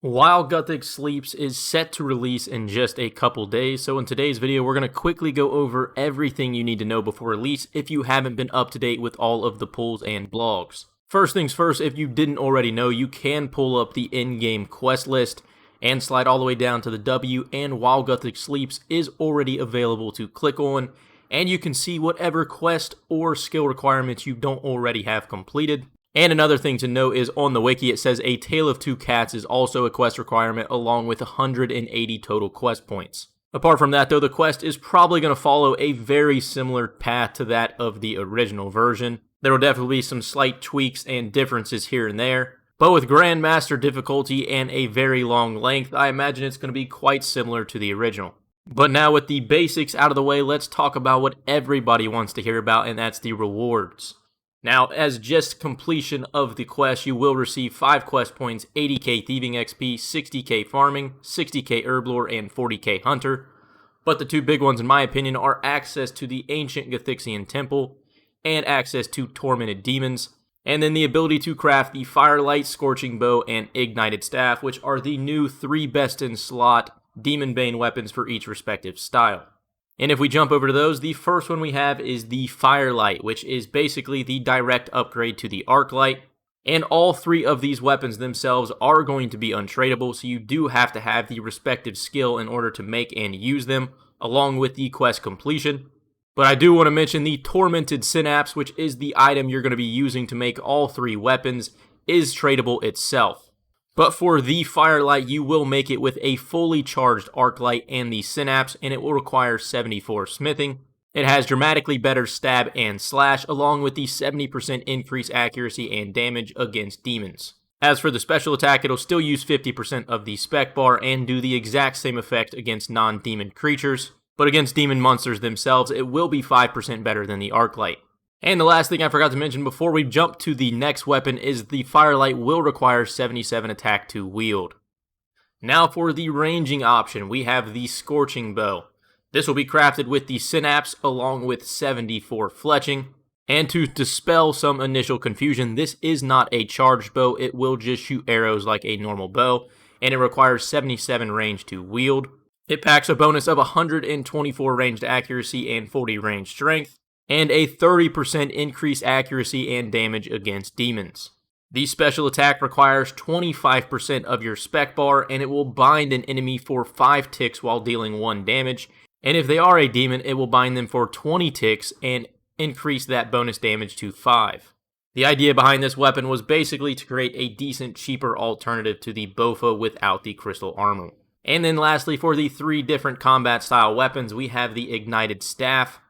While Guthix Sleeps is set to release in just a couple days, so in today's video we're going to quickly go over everything you need to know before release if you haven't been up to date with all of the pulls and blogs. First things first, if you didn't already know, you can pull up the in-game quest list and slide all the way down to the W, and While Guthix Sleeps is already available to click on, and you can see whatever quest or skill requirements you don't already have completed. And another thing to note is on the wiki it says A Tale of Two Cats is also a quest requirement along with 180 total quest points. Apart from that though, the quest is probably going to follow a very similar path to that of the original version. There will definitely be some slight tweaks and differences here and there, but with Grandmaster difficulty and a very long length, I imagine it's going to be quite similar to the original. But now with the basics out of the way, let's talk about what everybody wants to hear about, and that's the rewards. Now, as just completion of the quest, you will receive 5 quest points, 80k Thieving XP, 60k Farming, 60k Herblore, and 40k Hunter. But the two big ones, in my opinion, are access to the Ancient Guthixian Temple and access to Tormented Demons, and then the ability to craft the Firelight, Scorching Bow, and Ignited Staff, which are the new 3 best in slot Demon Bane weapons for each respective style. And if we jump over to those, the first one we have is the Firelight, which is basically the direct upgrade to the Arclight. And all 3 of these weapons themselves are going to be untradeable, so you do have to have the respective skill in order to make and use them, along with the quest completion. But I do want to mention the Tormented Synapse, which is the item you're going to be using to make all 3 weapons, is tradable itself. But for the Firelight, you will make it with a fully charged Arclight and the Synapse, and it will require 74 smithing. It has dramatically better stab and slash, along with the 70% increased accuracy and damage against demons. As for the special attack, it'll still use 50% of the spec bar and do the exact same effect against non-demon creatures, but against demon monsters themselves, it will be 5% better than the Arclight. And the last thing I forgot to mention before we jump to the next weapon is the Firelight will require 77 attack to wield. Now for the ranging option, we have the Scorching Bow. This will be crafted with the Synapse along with 74 fletching. And to dispel some initial confusion, this is not a charged bow, it will just shoot arrows like a normal bow, and it requires 77 range to wield. It packs a bonus of 124 ranged accuracy and 40 ranged strength, and a 30% increased accuracy and damage against demons. The special attack requires 25% of your spec bar, and it will bind an enemy for 5 ticks while dealing 1 damage, and if they are a demon, it will bind them for 20 ticks and increase that bonus damage to 5. The idea behind this weapon was basically to create a decent, cheaper alternative to the Bofa without the crystal armor. And then lastly, for the 3 different combat style weapons, we have the Ignited Staff.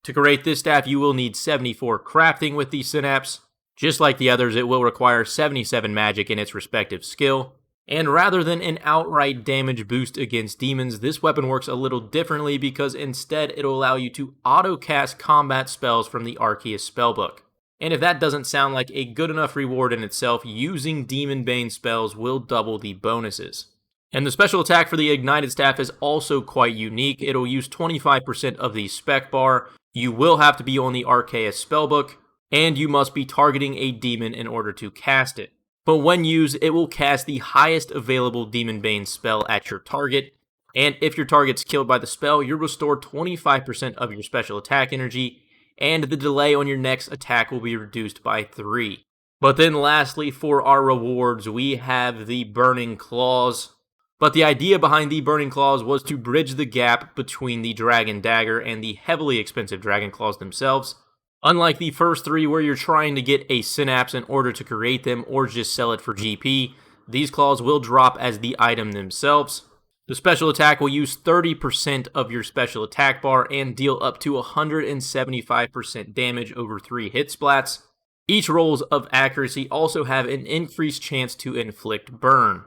To create this staff, you will need 74 crafting with the Synapse. Just like the others, it will require 77 magic in its respective skill. And rather than an outright damage boost against demons, this weapon works a little differently because instead it'll allow you to auto-cast combat spells from the Arceus spellbook. And if that doesn't sound like a good enough reward in itself, using Demon Bane spells will double the bonuses. And the special attack for the Ignited Staff is also quite unique. It'll use 25% of the spec bar. You will have to be on the Arceus spellbook, and you must be targeting a demon in order to cast it. But when used, it will cast the highest available Demon Bane spell at your target, and if your target's killed by the spell, you'll restore 25% of your special attack energy, and the delay on your next attack will be reduced by 3. But then lastly, for our rewards, we have the Burning Claws. But the idea behind the Burning Claws was to bridge the gap between the Dragon Dagger and the heavily expensive Dragon Claws themselves. Unlike the first 3 where you're trying to get a Synapse in order to create them or just sell it for GP, these claws will drop as the item themselves. The special attack will use 30% of your special attack bar and deal up to 175% damage over 3 hit splats. Each rolls of accuracy also have an increased chance to inflict burn.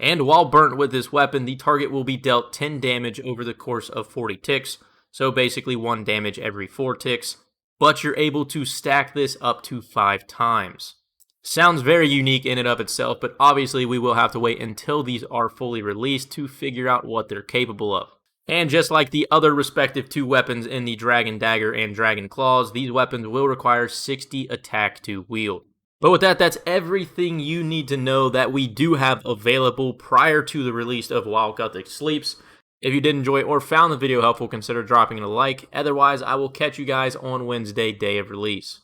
And while burnt with this weapon, the target will be dealt 10 damage over the course of 40 ticks, so basically 1 damage every 4 ticks, but you're able to stack this up to 5 times. Sounds very unique in and of itself, but obviously we will have to wait until these are fully released to figure out what they're capable of. And just like the other respective 2 weapons in the Dragon Dagger and Dragon Claws, these weapons will require 60 attack to wield. But with that, that's everything you need to know that we do have available prior to the release of While Guthix Sleeps. If you did enjoy or found the video helpful, consider dropping a like. Otherwise, I will catch you guys on Wednesday, day of release.